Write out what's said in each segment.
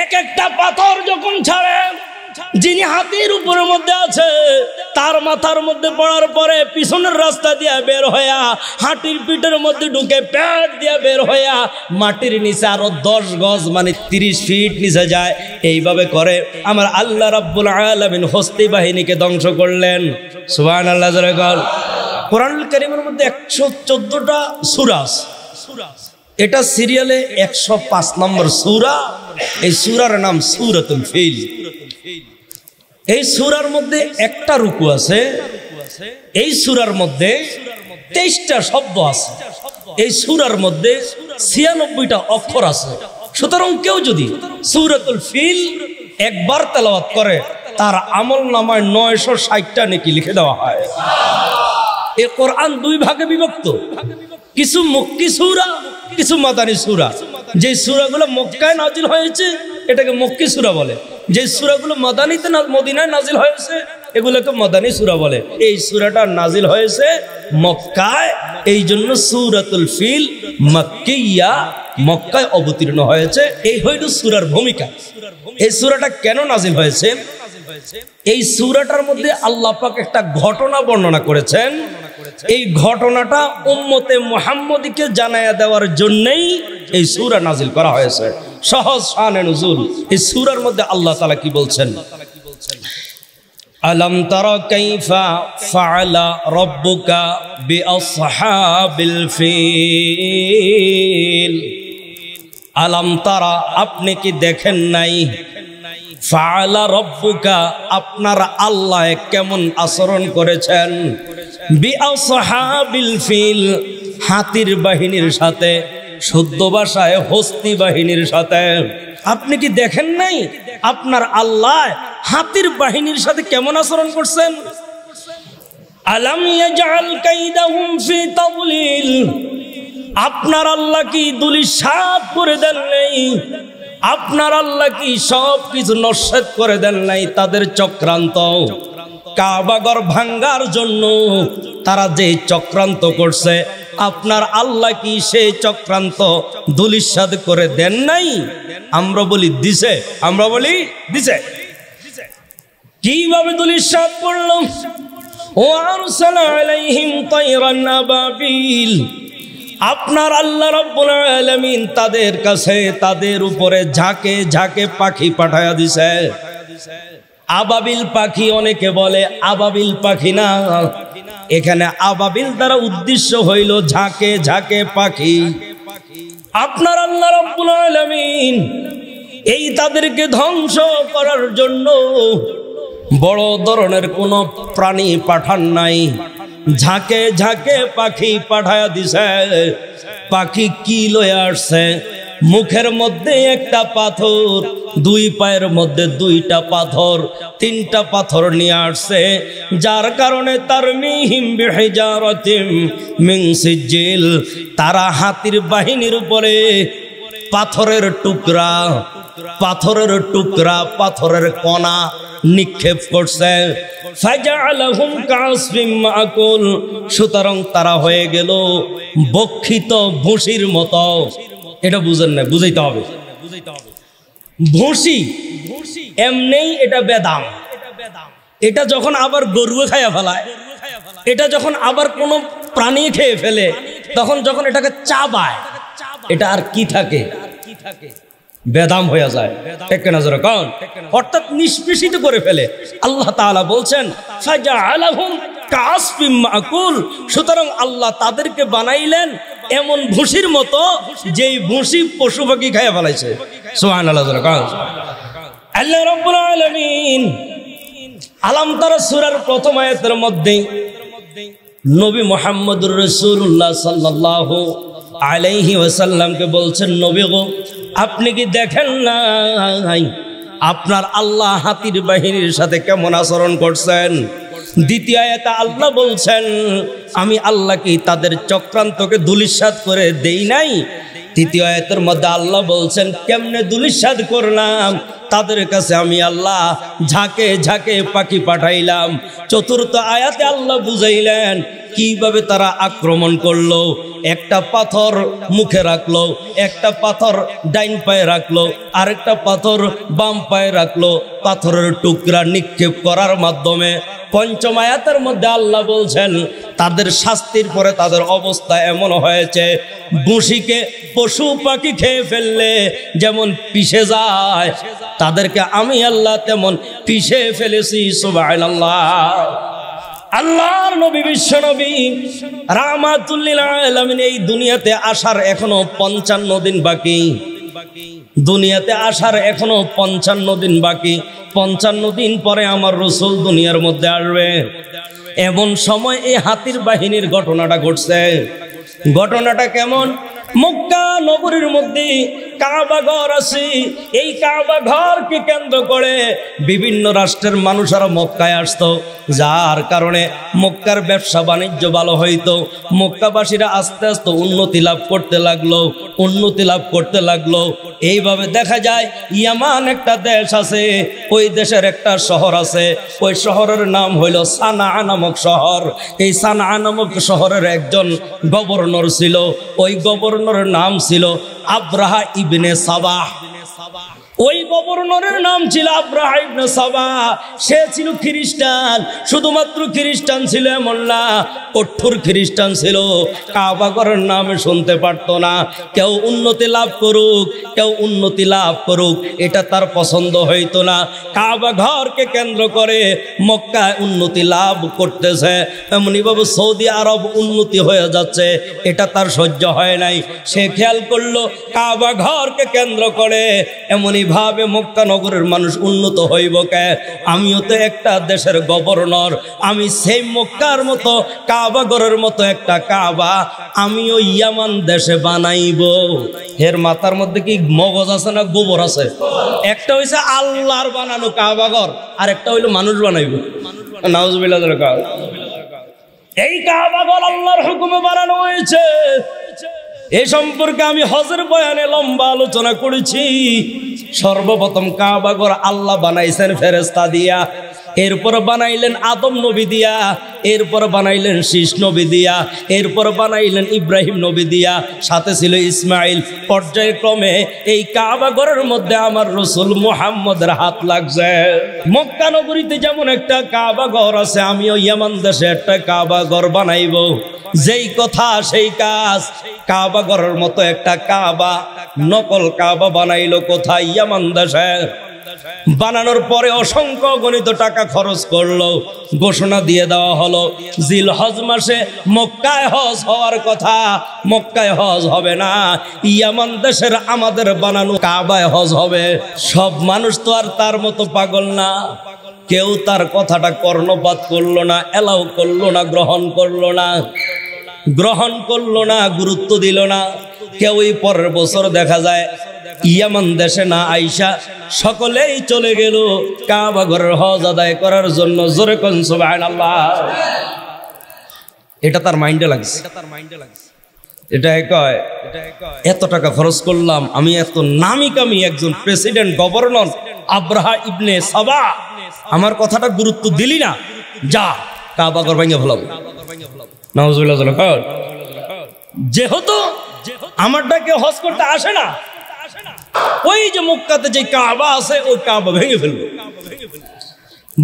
এক একটা পাথর যখন ছাড়ে, যিনি হাতির উপরের মধ্যে আছে তার মাথার মধ্যে পড়ার পরে পিছনের রাস্তা দিয়ে বের হইয়া হাতির পিঠের মধ্যে ঢুকে পেট দিয়ে বের হইয়া মাটির নিচে আরো 10 গজ মানে 30 ফিট নিচে যায়। এইভাবে করে আমার আল্লাহ রাব্বুল আলামিন হস্তি বাহিনীকে ধ্বংস করলেন। সুবহানাল্লাহ। কোরআনুল কারীমের মধ্যে 114টা সূরা আছে। এটা সিরিয়ালে 105 নম্বর সূরা। এই সূরার নাম সূরাতুল ফিল। এই সূরার মধ্যে একটা রুকু আছে। এই সূরার মধ্যে 23টা শব্দ আছে। এই সূরার মধ্যে 96টা অক্ষর আছে। সুতরাং কেউ যদি সূরাতুল ফিল একবার তেলাওয়াত করে তার আমলনামায় 960টা নেকি লিখে দেওয়া হয়। এই কোরআন 2 ভাগে বিভক্ত, কিছু মক্কি সূরা, কিছু মাদানী সূরা। যে সূরাগুলো মক্কায় নাজিল হয়েছে এটাকে মক্কি সূরা বলে, যে সূরাগুলো মদিনাতে মদিনায় নাজিল হয়েছে এগুলোকে মাদানী সূরা বলে। এই সূরাটা নাজিল হয়েছে মক্কায়, এই জন্য সূরাতুল ফিল মাক্কিয়া, মক্কায় অবতীর্ণ হয়েছে। এই হইল সূরার ভূমিকা। এই সূরাটা কেন নাজিল হয়েছে? এই সূরাটার মধ্যে আল্লাহ পাক একটা ঘটনা বর্ণনা করেছেন। এই ঘটনাটা উম্মতে মুহাম্মদীকে জানায়া দেওয়ার জন্যই এই সূরা নাজিল করা হয়েছে। সহজ শানে নুজুল। এই সূরার মধ্যে আল্লাহ তাআলা কি বলছেন? আলাম তারা কাইফা ফাআলা রাব্বুকা বিআসহাবিল ফিল। আলাম তারা, আপনি কি দেখেন নাই? ফাআলা রাব্বুকা, আপনার আল্লাহ কেমন আচরণ করেছেন? বিআসহাবিল ফিল, হাতির বাহিনীর সাথে, শুদ্ধ ভাষায় হস্তি বাহিনীর সাথে। আপনি কি দেখেন নাই আপনার আল্লাহ হাতির বাহিনীর সাথে কেমন আচরণ করছেন? আলাম ইয়াজআল কাইদাহুম ফি তাদলিল, আপনার আল্লাহ কি দুলিশাত করে দেন নাই? আপনার আল্লাহ কি সব কিছু নস্যাৎ করে দেন নাই? তাদের চক্রান্ত, কাবাঘর ভাঙ্গার জন্য তারা যে চক্রান্ত করছে, আপনার আল্লাহ কি সেই চক্রান্ত ধূলিসাৎ করে দেন নাই? আমরা বলি দিছে, আমরা বলি দিছে। কিভাবে ধূলিসাৎ করল? ও আরসালা আলাইহিম তায়রান আবাবিল, আপনার আল্লাহ রাব্বুল আলামিন তাদের কাছে, তাদের উপরে ঝাঁকে ঝাঁকে পাখি পাঠায়া দিছে। আবাবিল পাখি অনেকে বলে, আবাবিল পাখি না, এখানে আবাবিল দ্বারা উদ্দেশ্য হইল ঝাঁকে ঝাঁকে পাখি। আপনার আল্লাহ রাব্বুল আলামিন এই তাদেরকে ধ্বংস করার জন্য বড় ধরনের কোন প্রাণী পাঠান নাই, ঝাঁকে ঝাঁকে পাখি পাঠায়া দিছে। পাখি কি লয়ে আসছে? মুখের মধ্যে একটা পাথর, 2 পায়ের মধ্যে 2টা পাথর, 3টা পাথর নিয়ে আসছে, যার কারণে তারমিহিম বিহিজারাতিম মিন সিজিল, তারা হাতির বাহিনীর উপরে পাথরের টুকরা, পাথরের টুকরা, পাথরের কণা নিক্ষেপ করছে। ফাজআলাহুম কাসফিম মাকুল, সুতরাং তারা হয়ে গেল বক্ষিত ভুসির মতো। এটা বুঝেন না, বুঝাইতে হবে। ভুসি এমনেই এটা বেদাম, এটা যখন আবার গরুয়ে খাইয়া ফেলায়, এটা যখন আবার কোনো প্রাণী খেয়ে ফেলে, তখন যখন এটাকে চাবায়, এটা আর কি থাকে? বেদাম হয়ে যায়। অর্থাৎ নিষ্পেষিত করে ফেলে। আল্লাহ তাআলা বলছেন ফাজআলাহুম কাসফিম মাকুল, সুতরাং আল্লাহ তাদেরকে বানাইলেন এমন ভুসির মতো যেই ভুসি পশু পাখি খাইয়া ফেলাইছে। সুবহানাল্লাহ। আল্লাহ রাব্বুল আলামিন আলাম তারা সূরার প্রথম আয়াতের মধ্যে নবী মুহাম্মদুর রাসূলুল্লাহ সাল্লাল্লাহু আলাইহি ওয়াসাল্লামকে বলছেন, নবী গো, আপনি কি দেখেন নাই আপনার আল্লাহ হাতির বাহিনীর সাথে কেমন আচরণ করছেন? দ্বিতীয় আয়াতে আল্লাহ বলছেন, আমি আল্লাহ কি তাদের চক্রান্তকে ধূলিসাৎ করে দেই নাই? তৃতীয় আয়াতের মধ্যে আল্লাহ বলছেন কেমনে দুলিশাদ করলাম তাদের কাছে আমি আল্লাহ ঝাঁকে ঝাঁকে পাখি পাঠাইলাম। চতুর্থ আয়াতে আল্লাহ বুঝাইলেন কিভাবে তারা আক্রমণ করলো। একটা পাথর মুখে রাখলো, একটা পাথর ডাইন পায়ে রাখলো, আরেকটা পাথর বাম পায়ে রাখলো, পাথরের টুকরা নিক্ষেপ করার মাধ্যমে। পঞ্চম আয়াতের মধ্যে আল্লাহ বলছেন তাদের শাস্তির পরে তাদের অবস্থা এমন হয়েছে বঁশিকে পশু পাখি খেয়ে ফেললে যেমন পিষে যায়, তাদেরকে আমি আল্লাহ তেমন পিষে ফেলেছি। সুবহানাল্লাহ। আল্লাহর নবী বিশ্ব নবী রাহমাতুল লিল আলামিন এই দুনিয়াতে আসার এখনো 55 দিন বাকি। দুনিয়াতে আসার এখনো 55 দিন বাকি। 55 দিন পরে আমার রাসূল দুনিয়ার মধ্যে আসবে। এমন সময় এই হাতির বাহিনীর ঘটনাটা ঘটছে। ঘটনাটা কেমন? মক্কা নগরীর মধ্যে কাবা ঘর আছে। এই কাবা ঘরকে কেন্দ্র করে বিভিন্ন রাষ্ট্রের মানুষেরা মক্কায় আসতো, যার কারণে মক্কার ব্যবসা বাণিজ্য ভালো হইতো। মক্কাবাসীরা আস্তে আস্তে উন্নতি লাভ করতে লাগলো। এইভাবে দেখা যায় ইয়ামান একটা দেশ আছে, ওই দেশের একটা শহর আছে, ওই শহরের নাম হইল সানা নামক শহর। এই সানা নামক শহরের একজন গভর্নর ছিল, ওই গভর্নরের নাম ছিল আব্রাহা ইবনে সাবাহ। ওই গভর্নরের নাম ছিল আব্রাহা ইবনে সাবাহ। সে ছিল খ্রিস্টান। শুধুমাত্র খ্রিস্টান ছিল এমন না, কঠোর খ্রিস্টান ছিল। কাবা ঘরের নাম শুনতে পারতো না। কেউ উন্নতি লাভ করুক এটা তার পছন্দ হইতো না। কাবা ঘরকে কেন্দ্র করে মক্কায় উন্নতি লাভ করতেছে, এমনি ভাবে সৌদি আরব উন্নতি হয়ে যাচ্ছে, এটা তার সহ্য হয় নাই। সে খেয়াল করলো কাবা ঘরকে কেন্দ্র করে এমনি ভাবে মক্কা নগরের মানুষ উন্নত হইব কে? আমিও তো একটা দেশের গভর্নর, আমি সেই মক্কার মতো কাবা ঘরের মতো একটা কাবা আমিও ইয়ামান দেশে বানাইব। এর মাথার মধ্যে কি মগজ আছে না গোবর আছে? একটা হইছে আল্লাহর বানানো কাবা ঘর, আর একটা হইলো মানুষ বানাইব। নাউজুবিল্লাহ। এই কাবা ঘর আল্লাহর হুকুমে বানানো হয়েছে। এ সম্পর্কে আমি হজের বয়ানে লম্বা আলোচনা করেছি। সর্বপ্রথম কাবা ঘর আল্লাহ বানাইছেন ফেরেশতা দিয়া, এরপর বানাইলেন আদম নবী দিয়া, এরপর বানাইলেন শীষ নবী দিয়া, এরপর বানাইলেন ইব্রাহিম নবী দিয়া, সাথে ছিল ইসমাইল। পর্যায়ক্রমে এই কাবা ঘরের মধ্যে আমার রাসূল মুহাম্মদের হাত লাগছে। মক্কা নগরীতে যেমন একটা কাবা ঘর আছে, আমিও ইয়ামান দেশে একটা কাবা ঘর বানাইব। যেই কথা সেই কাজ। কাবা ঘরের মতো একটা কাবা, নকল কাবা বানাইলো কোথায়? ইয়ামান দেশে। বানানোর পরে অসংখ্য গণিত টাকা খরচ করলো। ঘোষণা দিয়ে দেওয়া হলো জিলহজ মাসে মক্কায় হজ হওয়ার কথা, মক্কায় হজ হবে না, ইয়ামান দেশের আমাদের বানানো কাবায় হজ হবে। সব মানুষ তো আর তার মতো পাগল না। কেউ তার কথাটা কর্ণপাত করলো না, এলাও করলো না, গ্রহণ করলো না, গুরুত্ব দিল না। কেউই পরের বছর দেখা যায় ইয়ামান দেশে না আইসা সকলেই চলে গেল কাবা ঘরের হজ আদায় করার জন্য। জোরে কোন সুবহানাল্লাহ। এটা তার মাইন্ডে লাগছে। এটা কয় এত টাকা খরচ করলাম, আমি এত নামি কামি একজন president governor Abraha ibn Saba, আমার কথাটা গুরুত্ব দিলি না, যা কাবা ঘর ভাঙে ফেলাবো। নাউজুবিল্লাহ। যেহেতু আমারটাকে হজ করতে আসে না, ওই যে মক্কাতে যে কাবা আছে ওই কাবা ভেঙে ফেলবো।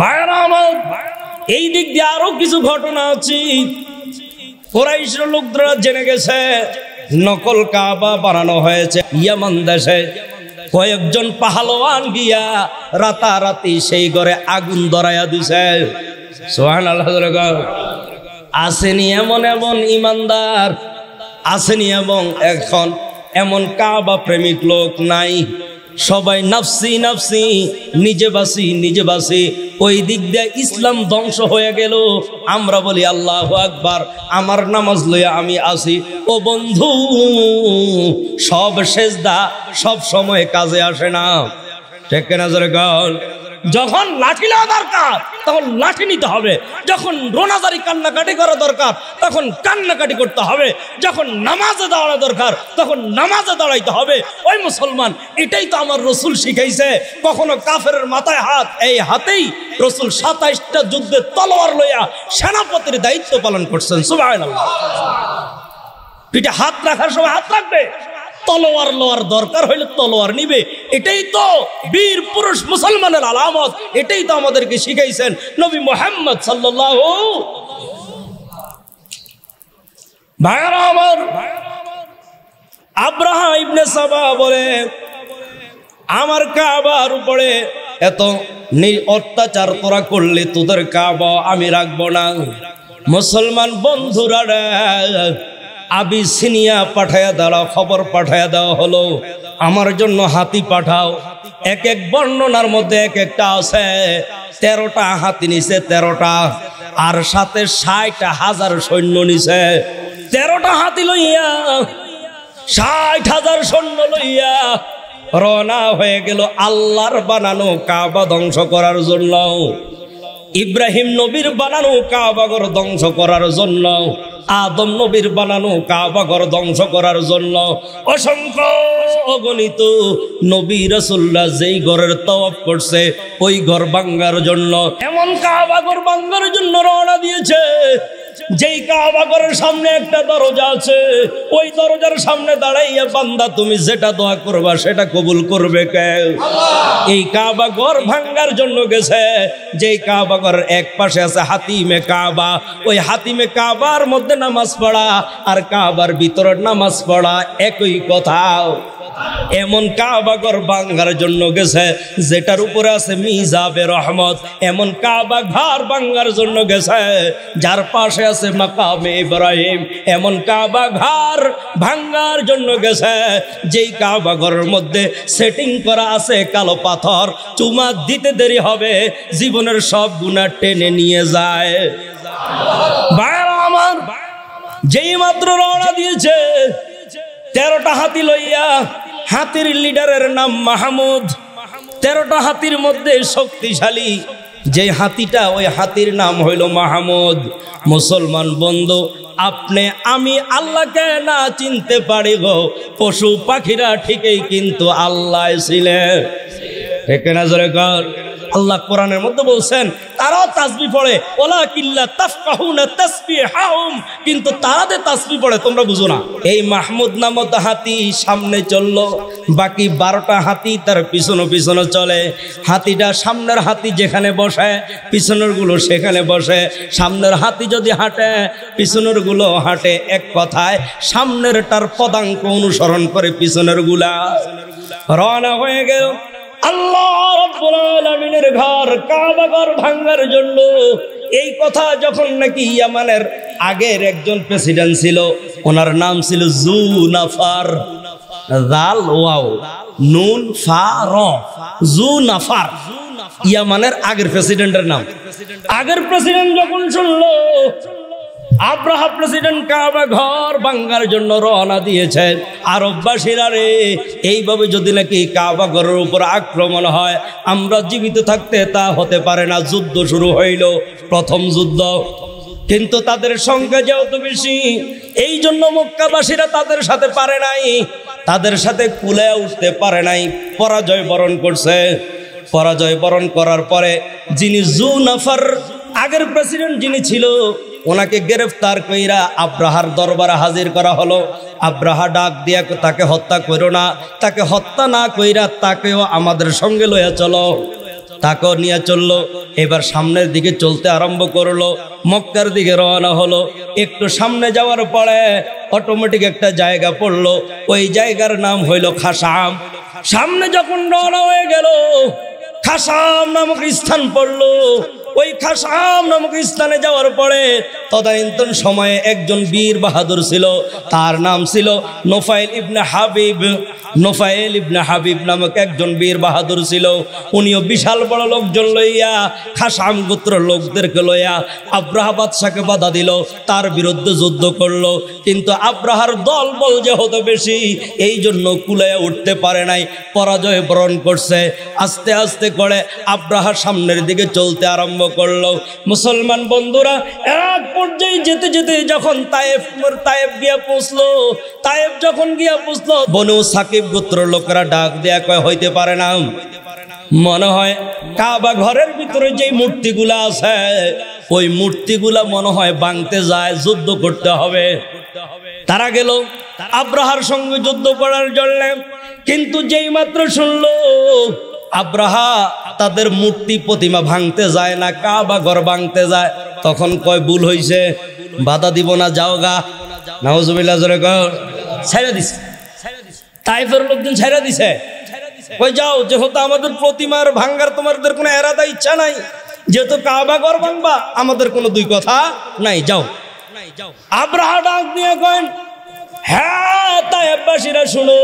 ভাইরা আমার, এই দিক দিয়ে আরো কিছু ঘটনা আছে। কুরাইশের লোকরা জেনে গেছে নকল কাবা বানানো হয়েছে ইয়ামান দেশে। কয়েকজন পাহলওয়ান গিয়া রাতারাতি সেই ঘরে আগুন ধরাইয়া দিছে। সুবহানাল্লাহ। আসেনি এমন ইমানদার, আসেনি এবং এখন এমন কাবা প্রেমিক লোক নাই। সবাই নাফসি নাফসি, নিজে বাসি। ওই দিক দিয়ে ইসলাম ধ্বংস হয়ে গেল। আমরা বলি আল্লাহু আকবার, আমার নামাজ লইয়া আমি আসি। ও বন্ধু, সব সেজদা সব সময় কাজে আসে না। ঠিক না? জোরে বল। যখন লাঠি নেওয়া দরকার তখন লাঠি নিতে হবে, যখন রোনাজারি কান্নাকাটি করা দরকার তখন কান্নাকাটি করতে হবে, যখন নামাজে দাঁড়ানো দরকার তখন নামাজে দাঁড়াইতে হবে। ওই মুসলমান, এটাই তো আমার রসুল শিখাইছে। কখনো কাফেরের মাথায় হাত, এই হাতেই রসুল 27টা যুদ্ধে তলোয়ার লইয়া সেনাপতির দায়িত্ব পালন করছেন। সুবহানাল্লাহ। পিঠে হাত রাখার সময় হাত রাখবে, তলোয়ার লওয়ার দরকার হইলে তলোয়ার নিবে। এটাই তো বীর পুরুষ মুসলমানের আলামত, এটাই তো আমাদেরকে শিখাইছেন নবী মুহাম্মদ সাল্লাল্লাহু। ভাইরা আমার, আব্রাহা ইবনে সাবা বলে, আমার কাবার উপরে এত অত্যাচার তোরা করলে তোদের কাবা আমি রাখবো না। মুসলমান বন্ধুরা আবিসিনিয়া পাঠায়া দেওয়া, খবর পাঠায়া দেওয়া হলো আমার জন্য হাতি পাঠাও। এক এক বর্ণনার মধ্যে এক একটা আছে, 13টা হাতি নিছে, 13টা, আর সাথে 60,000 সৈন্য নিছে। 13টা হাতি লইয়া 60,000 সৈন্য লইয়া রওনা হয়ে গেল আল্লাহর বানানো কাবা ধ্বংস করার জন্য, ইব্রাহিম নবীর বানানো কাবা ঘর ধ্বংস করার জন্য, আদম নবীর বানানো কাবা ঘর ধ্বংস করার জন্য। অসংখ্য অগণিত নবী রাসূলরা যেই ঘরের তওয়াফ করছে ওই ঘর ভাঙার জন্য, এমন কাবা ঘর ভাঙার জন্য রওনা দিয়েছে যেই কাবা ঘরের সামনে একটা দরজা আছে, ওই দরজার সামনে দাঁড়াইয়া বান্দা তুমি যেটা দোয়া করবা সেটা কবুল করবে কে? এই কাবা ঘর ভাঙার জন্য গেছে। যেই কাবা ঘরের এক পাশে আছে হাতিমে কাবা, ওই হাতিমে কাবার মধ্যে নামাজ পড়া আর কাবার ভিতরে নামাজ পড়া একই কথা। এমন কাবা ঘর ভাঙার জন্য গেছে যেটার উপরে আছে মিজাবে রহমত। এমন কাবা ঘর ভাঙার জন্য গেছে যার পাশে আছে মাকামে ইব্রাহিম। এমন কাবা ঘর ভাঙার জন্য গেছে যেই কাবা ঘরের মধ্যে সেটিং করা আছে কালো পাথর, চুমা দিতে দেরি হবে জীবনের সব গুনাহ টেনে নিয়ে যায়। ভাইরা আমার, যেই মাত্র রওনা দিয়েছে 13টা হাতি লইয়া, হাতির লিডারের নাম মাহমুদ। 13টা হাতির মধ্যে শক্তিশালী যে হাতিটা, ওই হাতির নাম হইল মাহমুদ। মুসলমান বন্ধু, আপনি আমি আল্লাহকে না চিনতে পারি গো, পশু পাখিরা ঠিকই কিন্তু আল্লাহ ছিলেন। ঠিক না জোরে কর। আল্লাহ কোরআনের মধ্যে বলছেন তারাও তাসবিহ পড়ে, ওলা কিল্লা তাফকাহুনা তাসবিহাহুম, কিন্তু তারাদের তাসবিহ পড়ে তোমরা বুঝো না। এই মাহমুদ নামক হাতি সামনে চললো, বাকি 12টা হাতি তার পিছনে পিছনে চলে। হাতিটা সামনের হাতি যেখানে বসে পিছনের গুলো সেখানে বসে। সামনের হাতি যদি হাঁটে পিছনের গুলো হাঁটে। এক কথায় সামনের তার পদাঙ্ক অনুসরণ করে পিছনের গুলা। রওনা হয়ে গেল আল্লাহ রাব্বুল আলামিনের ঘর কাবা ঘর ভাঙার জন্য। এই কথা যখন নাকি ইয়ামানের আগের একজন প্রেসিডেন্ট ছিল, ওনার নাম ছিল জুনাফার, জাল ওয়াও নুন ফা র, জুনাফার, ইয়ামানের আগের প্রেসিডেন্টের নাম। আগের প্রেসিডেন্ট যখন শুনলো আব্রাহা প্রেসিডেন্ট কাবা ঘর ভাঙার জন্য রওনা দিয়েছে, আরববাসীরা রে এইভাবে যদি নাকি কাবা ঘরের উপর আক্রমণ হয় আমরা জীবিত থাকতে তা হতে পারে না। যুদ্ধ শুরু হইল, প্রথম যুদ্ধ। কিন্তু তাদের সংখ্যা যেহেতু বেশি, এই জন্য মক্কাবাসীরা তাদের সাথে পারে নাই, তাদের সাথে কুলে উঠতে পারে নাই, পরাজয় বরণ করছে। পরাজয় বরণ করার পরে যিনি জুনাফার আগের প্রেসিডেন্ট যিনি ছিল, ওনাকে গ্রেফতার কইরা আব্রাহার দরবারে হাজির করা হলো। আব্রাহা ডাক দিয়া তাকে হত্যা করো না, তাকে হত্যা না কইরা তাকেও আমাদের সঙ্গে লইয়া চলো। তাকেও নিয়ে চললো। এবার সামনের দিকে চলতে আরম্ভ করলো, মক্কার দিকে রওনা হলো। একটু সামনে যাওয়ার পরে অটোমেটিক একটা জায়গা পড়লো, ওই জায়গার নাম হইল খাসাম। সামনে যখন রওনা হয়ে গেল খাসাম নামক স্থান পড়লো। ওই খাসাম নামক স্থানে যাওয়ার পরে তদানীন্তন সময়ে একজন বীর বাহাদুর ছিল, তার নাম ছিল নোফাইল ইবনে হাবিব। নোফাইল ইবনে হাবিব নামক একজন বীর বাহাদুর ছিল। উনিও বিশাল বড় লোকজন লইয়া, খাসাম গোত্র লোকদেরকে লইয়া আব্রাহা বাদশাকে বাধা দিল, তার বিরুদ্ধে যুদ্ধ করলো। কিন্তু আব্রাহার দল বল যে হতো বেশি, এই জন্য কুলাইয়া উঠতে পারে নাই, পরাজয় বরণ করছে। আস্তে আস্তে করে আব্রাহা সামনের দিকে চলতে আরম্ভ করলো। মুসলমান বন্ধুরা, এক পর্যায়ে যেতে যেতে যখন তায়েফ গিয়া পৌঁছলো, তায়েফ যখন গিয়া পৌঁছলো, বনু সাকিব গোত্র লোকেরা ডাক দেয়া কয় হইতে পারে না, মনে হয় কাবা ঘরের ভিতরে যে মূর্তিগুলা আছে ওই মূর্তিগুলা মনে হয় ভাঙতে যায়, যুদ্ধ করতে হবে। তারা গেল আব্রাহার সঙ্গে যুদ্ধ করার জন্য। কিন্তু যেই মাত্র শুনলো আব্রাহা তাদের মূর্তি প্রতিমা ভাঙতে যায় না, কাবা ঘর ভাঙতে যায়, তখন কয় ভুল হইছে, বাধা দিব না, যাও গা। নাউজুবিল্লাহ জোরে কর, ছাইরা দিছে। তাইফের লোকজন ছাইরা দিছে, কই যাও, যেহেতু আমাদের প্রতিমার ভাঙ্গার তোমাদের কোনো এরাদা ইচ্ছা নাই, যেহেতু কাবা ঘর ভাঙবা, আমাদের কোনো দুই কথা নাই, যাও। আব্রাহা ডাক দিয়ে কয়েন, হ্যাঁ তায়েফবাসীরা শুনো,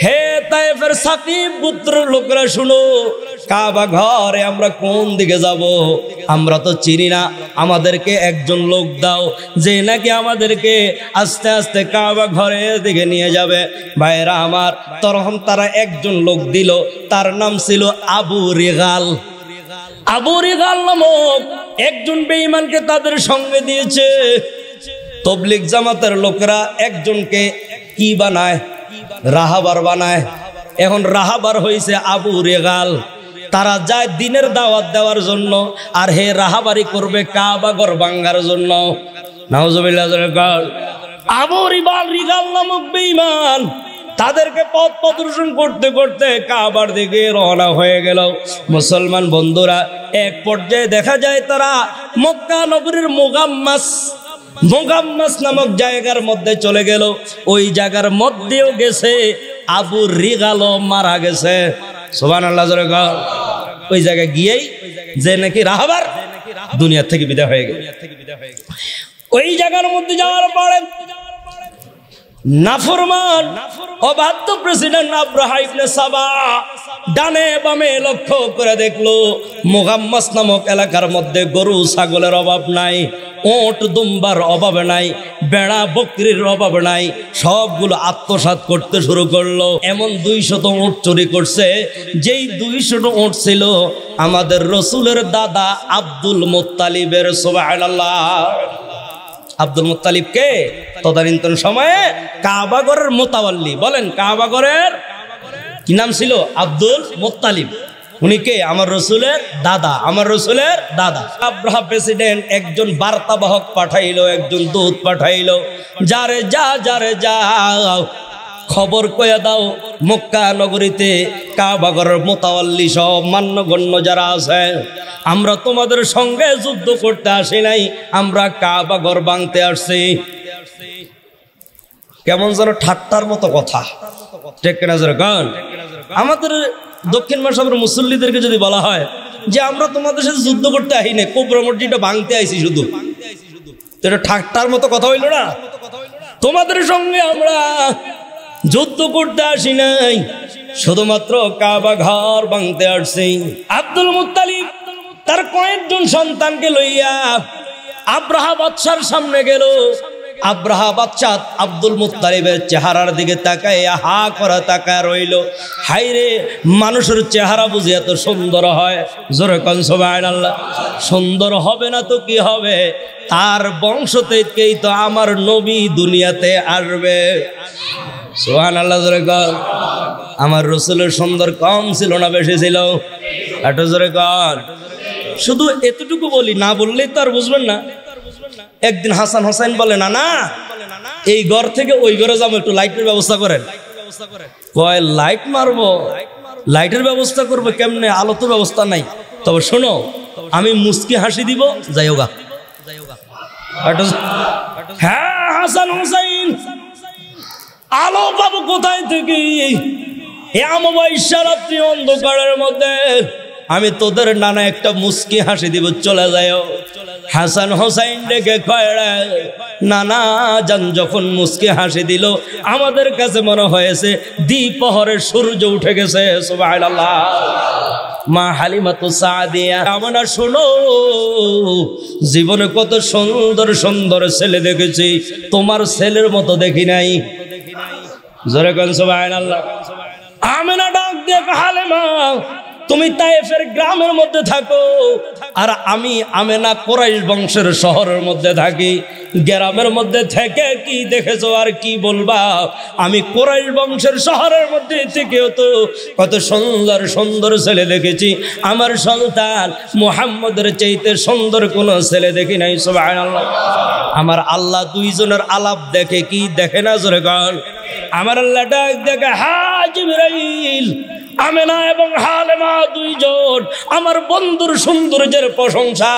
হে তায়েফের সাকিব গোত্র লোকরা শুনো, কাবা ঘরে আমরা কোন দিকে যাব? আমরা তো চিনি না, আমাদেরকে একজন লোক দাও যে নাকি আমাদেরকে আস্তে আস্তে কাবা ঘরের দিকে নিয়ে যাবে। ভাইরা আমার, তখন তারা একজন লোক দিল, তার নাম ছিল আবু রিগাল। আবু রিগাল নামক একজন বেঈমানকে তাদের সঙ্গে দিয়েছে। তবলিগ জামাতের লোকেরা একজনকে কি বানায়? রাহাবার বানায়। এখন রাহাবার হয়েছে আবু রেগাল। তারা যায় দিনের দাওয়াত দেওয়ার জন্য, আর হে রাহাবারি করবে কাবা ঘর ভাঙার জন্য। নাউজুবিল্লাহ। আবু রিগাল নামক বেঈমান তাদেরকে পথ প্রদর্শন করতে করতে কাবার দিকে রওনা হয়ে গেল। মুসলমান বন্ধুরা, এক পর্যায়ে দেখা যায় তারা মক্কা নগরীর মুগাম্মাস নামক জায়গার মধ্যে চলে গেল। ওই জায়গার মধ্যেও গেছে আবু রিগালও মারা গেছে। সুবহানাল্লাহ। ওই জায়গায় গিয়েই যে নাকি রাহাবার দুনিয়া থেকে বিদায় হয়ে গেল। ওই জায়গার মধ্যে যাওয়ার পরে নাফরমান অবাধ্য প্রেসিডেন্ট আব্রাহা ইবনে সাবা ডানে বামে লক্ষ্য করে দেখলো মুগাম্মাস নামক এলাকার মধ্যে গরু ছাগলের অভাব নাই, ওট দুম্বার অভাব নাই, বেড়া বকরির অভাব নাই, সবগুলো আত্মসাৎ করতে শুরু করলো। এমন 200 উট চুরি করছে, যেই 200 উট ছিল আমাদের রসুলের দাদা আব্দুল মুত্তালিবের। সুবহানাল্লাহ। আব্দুল মুত্তালিব কে? তদানীন্তন সময়ে কাবা ঘরের মোতাওয়াল্লি। বলেন, কাবা ঘরের কি নাম ছিল? Abdul Muttalib. উনি কে? আমার রসুলের দাদা, আমার রসুলের দাদা। আব্রাহা প্রেসিডেন্ট একজন বার্তাবাহক পাঠাইলো, একজন দূত পাঠাইলো, যারে যাও খবর কয়ে দাও মক্কা নগরীতে কাবা ঘরের মোতাওয়াল্লি সব মান্যগণ্য যারা আছে, আমরা তোমাদের সঙ্গে যুদ্ধ করতে আসি নাই, আমরা কাবা ঘর ভাঙতে আসছি। কেমন যেন ঠাট্টার মতো কথা, ঠিক কিনা? গান আমাদের দক্ষিণ মাসাবের মুসল্লিদেরকে যদি বলা হয় যে আমরা তোমাদের সাথে যুদ্ধ করতে আসি না, কোবরা মসজিদটা ভাঙতে আইছি শুধু, এটা ঠাট্টার মতো কথা হইল না? তোমাদের সঙ্গে আমরা যুদ্ধ করতে আসি নাই, শুধুমাত্র কাবা ঘর ভাঙতে আসছি। আব্দুল মুত্তালিব তার কয়েকজন সন্তানকে লইয়া আব্রাহা বাদশার সামনে গেল। আব্রাহা বাদশা আব্দুল মুত্তালিবের চেহারার দিকে তাকায় হা করা তাকায় রইল। হাইরে, মানুষের চেহারা বুঝি এত সুন্দর হয়? জোরে কোন সুবহানাল্লাহ। সুন্দর হবে না তো কি হবে? তার বংশ থেকেই তো আমার নবী দুনিয়াতে আসবে। সুবহানাল্লাহ। জোরে কোন। আমার রসুলের সুন্দর কম ছিল না বেশি ছিল? একটু জোরে কোন। শুধু এতটুকু বলি, না বললেই তো আর বুঝবেন না। একদিন হাসান হোসেন বলে, না না, এই ঘর থেকে ওই ঘরে যাবো, একটু লাইটের ব্যবস্থা করেন। কয় লাইট মারবো? লাইটের ব্যবস্থা করবো কেমনে? আলো তো ব্যবস্থা নাই। তবে শোনো, আমি মুস্কি হাসি দিব, যাইও গা। হ্যাঁ হাসান হোসেন, আলো পাবো কোথায় থেকে? অমাবস্যা রাত্রি অন্ধকারের মধ্যে আমি তোদের নানা একটা মুস্কি হাসি দিব, চলে যায়। হাসান হোসাইন ডেকে কয়, নানা জান যখন মুস্কি হাসি দিল আমাদের কাছে মনে হয়েছে দ্বিপ্রহরের সূর্য উঠে গেছে। সুবহানাল্লাহ। মা হালিমাতু সাদিয়া, আমরা শোনো, জীবনে কত সুন্দর সুন্দর ছেলে দেখেছি, তোমার ছেলের মতো দেখি নাই। জোরে কোন সুবহানাল্লাহ। আমেনা ডাক দিয়ে হালিমা, তুমি তায়েফের গ্রামের মধ্যে থাকো আর আমি আমেনা কুরাইশ বংশের শহরের মধ্যে থাকি। গ্রামের মধ্যে থেকে কি দেখেছো আর কি বলবা? আমি কুরাইশ বংশের শহরের মধ্যে থেকেও তো কত সুন্দর সুন্দর ছেলে দেখেছি, আমার সন্তান মুহাম্মদের চাইতে সুন্দর কোন ছেলে দেখি নাই। সুবহানাল্লাহ। আমার আল্লাহ দুইজনের আলাপ দেখে কি দেখে না? জোরে বল। আমার আল্লাহ ডাক দেখে, হ্যাঁ জিবরাইল, আমেনা এবং হালেমা দুইজন আমার বন্ধুর সৌন্দর্যের প্রশংসা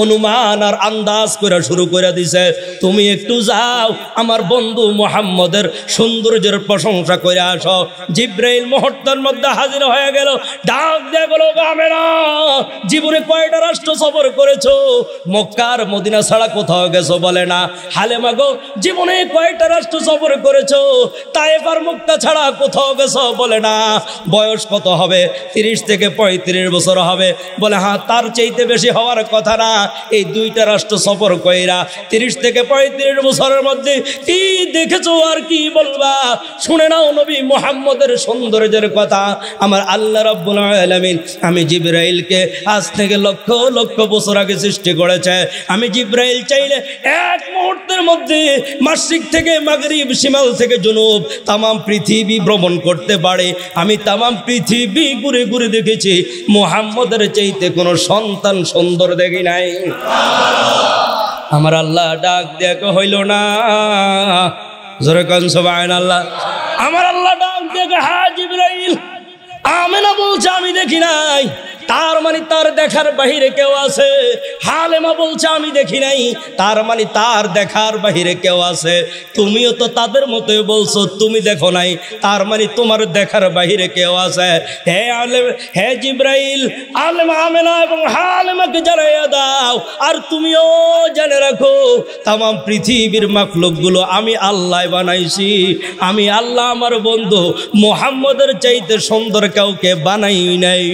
অনুমান আর আন্দাজ করে শুরু করে দিছে। তুমি একটু যাও আমার বন্ধু মুহাম্মদের সৌন্দর্যের প্রশংসা করে আসো। জিবরাইল মুহূর্তের মধ্যে হাজির হয়ে গেল। ডাক দিয়ে গেল, আমেনা, জীবনে কয়টা রাষ্ট্র সফর করেছো? মক্কা আর মদিনা ছাড়া কোথাও গেছো? বলে না। হালেমা গো, জীবনে কয়টা রাষ্ট্র সফর করেছো? তায়েফ আর মক্কা ছাড়া কোথাও গেছো? বলে না। বয়স কত হবে? 30 থেকে 35 বছর হবে। বলে হ্যাঁ, তার চাইতে বেশি হওয়ার কথা না। এই দুইটা রাষ্ট্র সফর কইরা 30 থেকে 35 বছরের মধ্যে কি দেখেছো আর কি বলবা? শুনে নাও নবী মুহাম্মদের সৌন্দর্যের কথা। আমার আল্লাহ রাব্বুল আলামিন আমি জিবরাইলকে আজ থেকে লক্ষ লক্ষ বছর আগে সৃষ্টি করেছে। আমি জিবরাইল চাইলে এক মুহূর্তের মধ্যে মাশরিক থেকে মাগরিব, শিমাল থেকে জুনুব তাম পৃথিবী ভ্রমণ করতে পারে। আমি তাম পৃথিবী ঘুরে ঘুরে দেখেছি, মুহাম্মদের চাইতে কোনো সন্তান সুন্দর দেখি নাই। আমার আল্লাহ ডাক দেখো হইল না। জোরে কোন সুবহানাল্লাহ। আমার আল্লাহ ডাক দেখে, হ্যাঁ জিবরাইল, আমেনা বলছে আমি দেখি নাই। তার মানে তার দেখার বাহিরে কেউ আছে। হালেমা বলছে আমি দেখি নাই, তার মানে তার দেখার বাহিরে কেউ আছে। তুমিও তো তাদের মতোই বলছো তুমি দেখো নাই, তার মানে তোমার দেখার বাহিরে কেউ আছে। হে জিবরাইল, আলেমা আমেনা এবং হালেমাকে জানাইয়া দাও, আর তুমিও জেনে রাখো তাম পৃথিবীর মাখলুকগুলো আমি আল্লাহ বানাইছি। আমি আল্লাহ আমার বন্ধু মুহাম্মদের চাইতে সুন্দর কাউকে বানাই নাই।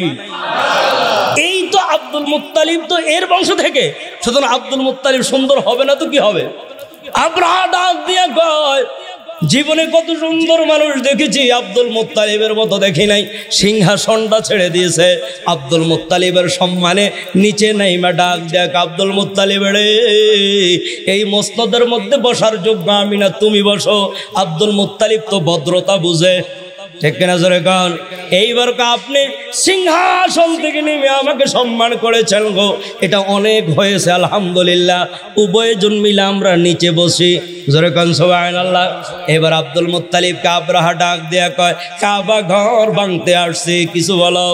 এই তো আব্দুল মুত্তালিব তো এর বংশ থেকে, সুতরাং আব্দুল মুত্তালিব সুন্দর হবে না তো কি হবে? আব্রাহা ডাক দিয়া কয়, জীবনে কত সুন্দর মানুষ দেখেছি, আব্দুল মুত্তালিবের মতো দেখি নাই। সিংহাসনটা ছেড়ে দিয়েছে আব্দুল মুত্তালিবের সম্মানে। নিচে নাইমা ডাক দেখ, আব্দুল মুত্তালিব রে, এই মসনদের মধ্যে বসার যোগ্য আমি না, তুমি বসো। আব্দুল মুত্তালিব তো ভদ্রতা বুঝে, ঠিক কিনা জোরে কন? এইবার আপনি সিংহাসন থেকে নেমে আমাকে সম্মান করেছেন গো, এটা অনেক হয়েছে আলহামদুলিল্লাহ। উভয়জন মিলে আমরা নিচে বসি। জোরে কন সুবহানাল্লাহ। এবার আব্দুল মুত্তালিবকে আব্রাহা ডাক দেয়া কয়, কাবা ঘর ভাঙতে আসছে, কিছু বলো।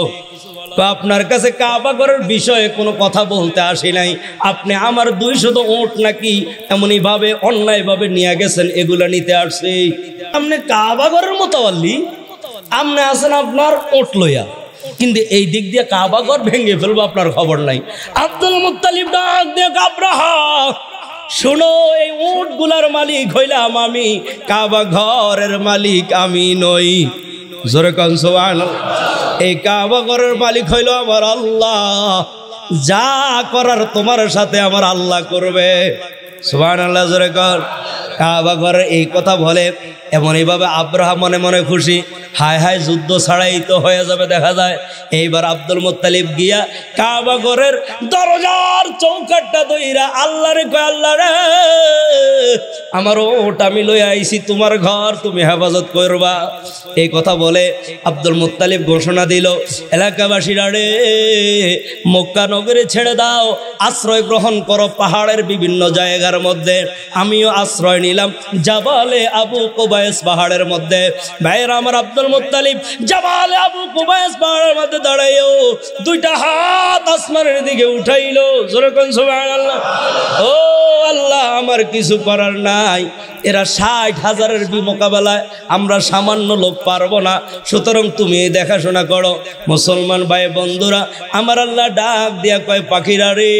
তো আপনার কাছে কাবা ঘরের বিষয়ে কোনো কথা বলতে আসি নাই। আপনি আমার 200 উট নাকি এমনই ভাবে অন্যায় ভাবে নিয়ে গেছেন, এগুলা নিতে আসছি। আপনি কাবা ঘরের মোতাওয়াল্লি, আপনি আছেন আপনার ওট লইয়া, কিন্তু এই দিক দিয়ে কাবা ঘর ভেঙে ফেলবো আপনার খবর নাই। আব্দুল মুত্তালিব ডাক দিয়ে, আব্রাহা শোনো, এই উট গুলার মালিক হইলাম আমি, কাবা ঘরের মালিক আমি নই। জোরে কোন সুবহানাল্লাহ। এই কাবা ঘরের মালিক হইল আমার আল্লাহ, যা করার তোমার সাথে আমার আল্লাহ করবে। সুবহানাল্লাহ। জোরে কোন। কাবা ঘরের এই কথা বলে এমন এইভাবে আব্রাহা মনে মনে খুশি, হায় হায় যুদ্ধ ছাড়াই তো হয়ে যাবে দেখা যায়। এইবার আব্দুল মুত্তালিব গিয়া কাবা ঘরের দরজার চৌকাটটা দইরা আল্লাহ রে কয়, আল্লাহ রে, আমার ওট আমি লই আইছি তোমার ঘর, তুমি হেফাজত করবা। এই কথা বলে আব্দুল মুত্তালিব ঘোষণা দিল, এলাকাবাসীরা রে, মক্কা নগরে ছেড়ে দাও, আশ্রয় গ্রহণ করো পাহাড়ের বিভিন্ন জায়গার মধ্যে। আমিও আশ্রয় নিলাম জাবালে আবু কুবাইস পাহাড়ের মধ্যে। ভাইরা আমার, আব্দুল মুত্তালিব জাবালে আবু কুবাইস পাহাড়ের মধ্যে দাঁড়াইও দুইটা হাত আসমানের দিকে উঠাইলো। জোরে কোন সুবহানাল্লাহ। ও আল্লাহ আমার কিছু করার নাই, এরা 60,000-এর মোকাবেলায় আমরা সামান্য লোক পারবো না, সুতরাং তুমি দেখাশোনা করো। মুসলমান ভাই বন্ধুরা, আমার আল্লাহ ডাক দিয়া কয়, পাখিরা রে,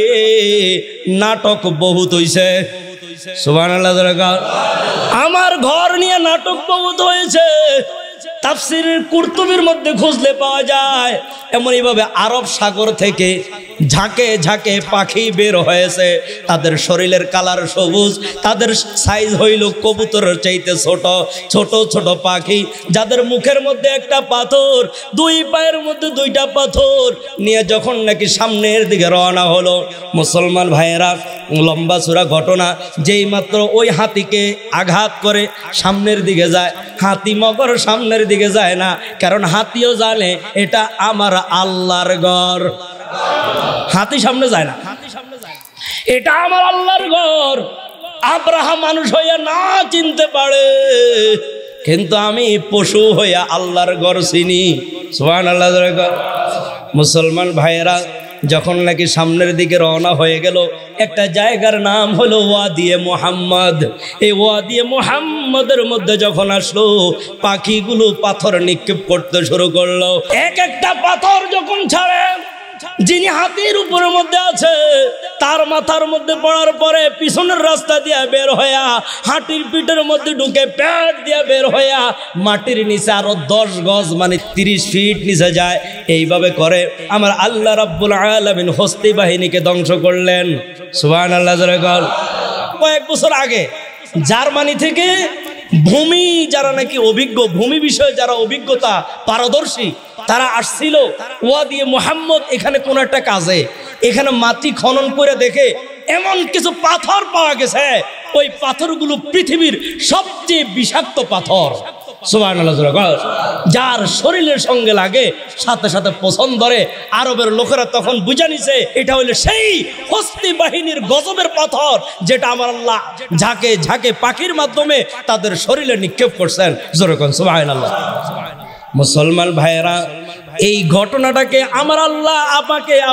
নাটক বহুত হইছে। সুবহানাল্লাহ। আমার ঘর নিয়ে নাটক বহুত হয়েছে। তাফসীরের কুরতুবীর মধ্যে খুঁজলে পাওয়া যায়, এমন এইভাবে আরব সাগর থেকে ঝাঁকে ঝাঁকে পাখি বের হয়েছে। তাদের শরীরের কালার সবুজ, তাদের সাইজ হইল কবুতরের চাইতে ছোট ছোট ছোট পাখি, যাদের মুখের মধ্যে একটা পাথর, দুই পায়ের মধ্যে দুইটা পাথর নিয়ে যখন নাকি সামনের দিকে রওনা হলো। মুসলমান ভাইয়েরা, লম্বা চূড়া ঘটনা, যেই মাত্র ওই হাতিকে আঘাত করে সামনের দিকে যায়, হাতি মগর সামনের দিকে যায় না, কারণ হাতিও জানে এটা আমার আল্লাহর ঘর। হাতি সামনে যায় না, এটা আমার আল্লাহর ঘর। আব্রাহাম মানুষ হইয়া না চিনতে পারে, কিন্তু আমি পশু হইয়া আল্লাহর ঘর চিনি। সুবহানাল্লাহ। মুসলমান ভাইয়েরা, যখন নাকি সামনের দিকে রওনা হয়ে গেল, একটা জায়গার নাম হলো ওয়াদিয়ে মুহাম্মদ। এই ওয়াদিয়ে মুহাম্মদের মধ্যে যখন আসলো, পাখিগুলো পাথর নিক্ষেপ করতে শুরু করলো। এক একটা পাথর যখন ছাড়ে, যিনি হাতির উপরের মধ্যে আছে তার মাথার মধ্যে পড়ার পরে পিছনের রাস্তা দিয়ে বের হইয়া হাতির পিঠের মধ্যে ঢুকে পেট দিয়ে বের হইয়া মাটির নিচে আরো 10 গজ মানে 30 ফিট নিচে যায়। এইভাবে করে আমার আল্লাহ রাব্বুল আলামিন হস্তি বাহিনীকে ধ্বংস করলেন। সুবহানাল্লাহ। কয়েক বছর আগে জার্মানি থেকে ভূমি যারা নাকি অভিজ্ঞ, ভূমি বিষয়ে যারা অভিজ্ঞতা পারদর্শী, তারা আসছিল ওয়াদিয়ে মুহাম্মদ। এখানে কোন একটা কাজে এখানে মাটি খনন করে দেখে এমন কিছু পাথর পাওয়া গেছে, ওই পাথরগুলো পৃথিবীর সবচেয়ে বিষাক্ত পাথর। সুবহানাল্লাহ। যার শরীরের সঙ্গে লাগে সাথে সাথে পছন্দ ধরে। আরবের লোকেরা তখন বুঝে নিছে এটা হইলো সেই হস্তি বাহিনীর গজবের পাথর, যেটা আমার আল্লাহ ঝাঁকে ঝাঁকে পাখির মাধ্যমে তাদের শরীরে নিক্ষেপ করছেন। জোরে কোন সুবহানাল্লাহ। মুসলমান ভাইয়েরা, এই ঘটনাটাকে আমার আল্লাহ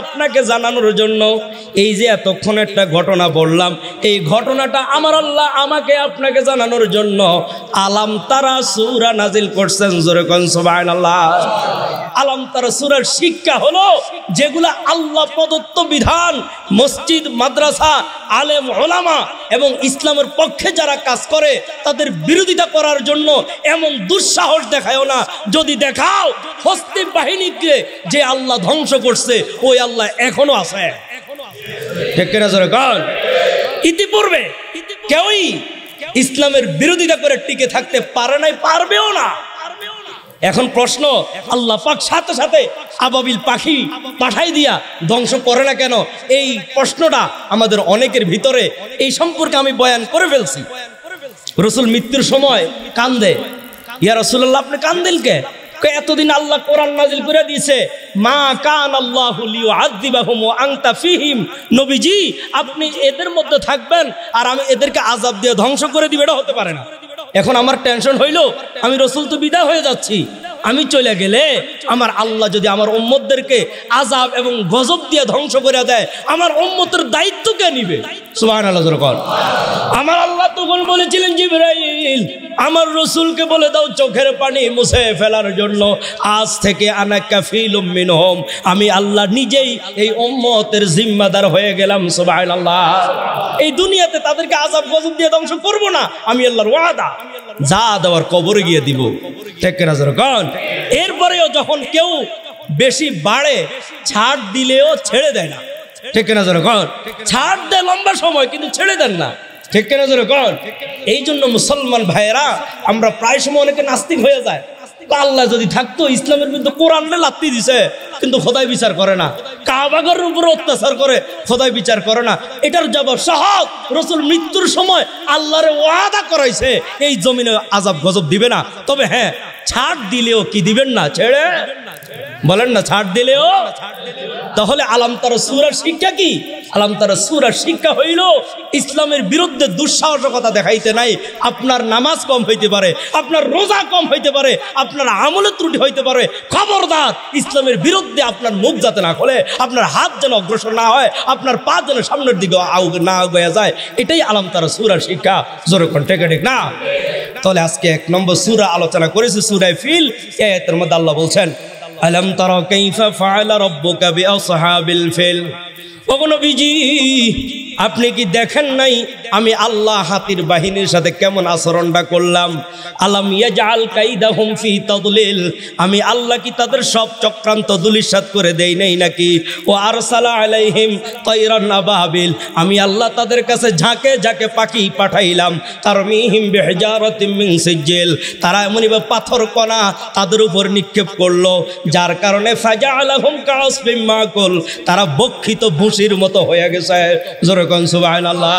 আপনাকে জানানোর জন্য এই যে এতক্ষণ একটা ঘটনা বললাম, এই ঘটনাটা আমার আল্লাহ আপনাকে জানানোর জন্য আলাম তারা সূরা নাজিল করছেন। জোরে কোন সুবহানাল্লাহ। আলাম তারা সূরার শিক্ষা হলো যেগুলা আল্লাহ প্রদত্ত বিধান, মসজিদ, মাদ্রাসা, আলেম, ওলামা এবং ইসলামের পক্ষে যারা কাজ করে তাদের বিরোধিতা করার জন্য এমন দুঃসাহস দেখায়ও না। যদি দেখাও, হস্তি বাহিনীকে যে আল্লাহ ধ্বংস করছে ওই আল্লাহ এখনো আছে। ঠিক কিনা জোরে কোন? ইতিপূর্বে কেউই ইসলামের বিরোধিতা করে টিকে থাকতে পারে নাই, পারবেও না। এখন প্রশ্ন, আল্লাহ পাক সাথে সাথে আবাবিল পাখি পাঠাই দিয়া ধ্বংস করে না কেন? এই প্রশ্নটা আমাদের অনেকের ভিতরে। এই সম্পর্কে আমি বয়ান করে ফেলছি। রাসূল মৃত্যুর সময় কান্দে। ইয়া রাসূলুল্লাহ, আপনি কান্দেন কে? এতদিন আল্লাহ কোরআন নাজিল করে দিয়েছে, মা কান আল্লাহু লিয়ুআযিবাহুম ওয়া আনতা ফীহিম। নবীজি, আপনি এদের মধ্যে থাকবেন আর আমি এদেরকে আযাব দিয়ে ধ্বংস করে দিব, এটা হতে পারে না। এখন আমার টেনশন হইলো, আমি রাসূল তো বিদায় হয়ে যাচ্ছি, আমি চলে গেলে আমার আল্লাহ যদি আমার উম্মতদেরকে আযাব এবং গজব দিয়ে ধ্বংস করে দেয়, আমার উম্মতের দায়িত্ব কে নিবে? সুবহানাল্লাহ। আমার আল্লাহ তখন বলেছিলেন, জিবরাইল আমার রাসূলকে বলে দাও চোখের পানি মুছে ফেলার জন্য, আজ থেকে আনা কাফিলুম মিনহুম, আমি আল্লাহ নিজেই এই উম্মতের জিম্মাদার হয়ে গেলাম। সুবহানাল্লাহ। এই দুনিয়াতে তাদেরকে আযাব গজব দিয়ে ধ্বংস করব না, আমি আল্লাহর ওয়াদা। যা দেওয়ার কবরে গিয়ে দিব। ঠিক কিনা জোরে কোন? এরপরেও যখন কেউ বেশি বাড়ে, ছাড় দিলেও ছেড়ে দেয় না। ঠিক কিনা জোরে কোন? ছাড় দেয় লম্বা সময়, কিন্তু ছেড়ে দেন না। ঠিক কিনা জোরে কোন? এই জন্য মুসলমান ভাইয়েরা, আমরা প্রায় সময় অনেকে নাস্তিক হয়ে যায়। আল্লাহ যদি থাকতো, ইসলামের বিরুদ্ধে কোরআনে লাত্তি দিছে, কিন্তু খোদাই বিচার করে না। কাবাগরের উপরে অত্যাচার করে, খোদাই বিচার করে না। এটার জবাব সহজ, রাসূল মৃত্যুর সময় আল্লাহর ওয়াদা করাইছে এই জমিনে আযাব গজব দিবে না। তবে হ্যাঁ, ছাড় দিলেও কি দিবেন না, ছেড়ে বলেন না ছাড় দিলেও। তাহলে আলাম তারা সূরার শিক্ষা কি? আলাম তারা সূরার শিক্ষা হইল ইসলামের বিরুদ্ধে দুঃসাহসিকতা দেখাইতে নাই। আপনার নামাজ কম হইতে পারে, আপনার রোজা কম হইতে পারে, আপনার আমলের ত্রুটি হইতে পারে, খবরদার ইসলামের বিরুদ্ধে আপনার মুখ যাতে না খোলে, আপনার হাত যেন অগ্রসর না হয়, আপনার পা যেন সামনের দিকে না আগায়া যায়, এটাই আলাম তারা সূরার শিক্ষা। জোরে কোন ঠিক না? তাহলে আজকে 1 নম্বর সূরা আলোচনা করেছি, সূরা ফিল। এই আয়াতের মধ্যে আল্লাহ বলছেন আলাম তারা কাইফা ফাআলা রাব্বুকা বিআসহাবিল ফিল। ওগো নবীজি, আপনি কি দেখেন নাই আমি আল্লাহ হাতির বাহিনীর সাথে কেমন আচরণটা করলাম? আলাম ইয়াজআল কাইদাহুম ফি তাদলিল, আমি আল্লাহ কি তাদের সব চক্রান্ত দুলিশাত করে দেই নাই নাকি? ও আরসালা আলাইহিম তায়রান আবাবিল, আমি আল্লাহ তাদের কাছে ঝাঁকে ঝাঁকে পাখি পাঠাইলাম। তারমিহিম বিহিজারাতিম মিন সিজিল, তারা এমনইভাবে পাথর কণা তাদের উপর নিক্ষেপ করলো, যার কারণে ফাজআলাহুম কাআসফিম মাকুল, তারা বক্ষিত ভুসির মতো হয়ে গেছে। জোরে কোন সুবহানাল্লাহ।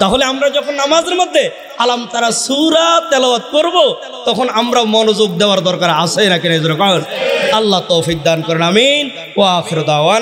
তাহলে আমরা যখন নামাজের মধ্যে আলাম তারা সূরা তেলাওয়াত করব, তখন আমরা মনোযোগ দেওয়ার দরকার আছে নাকি? জোরে কোন। আল্লাহ তৌফিক দান করেন, আমিন। ওয়া আখিরু দাওয়ানা।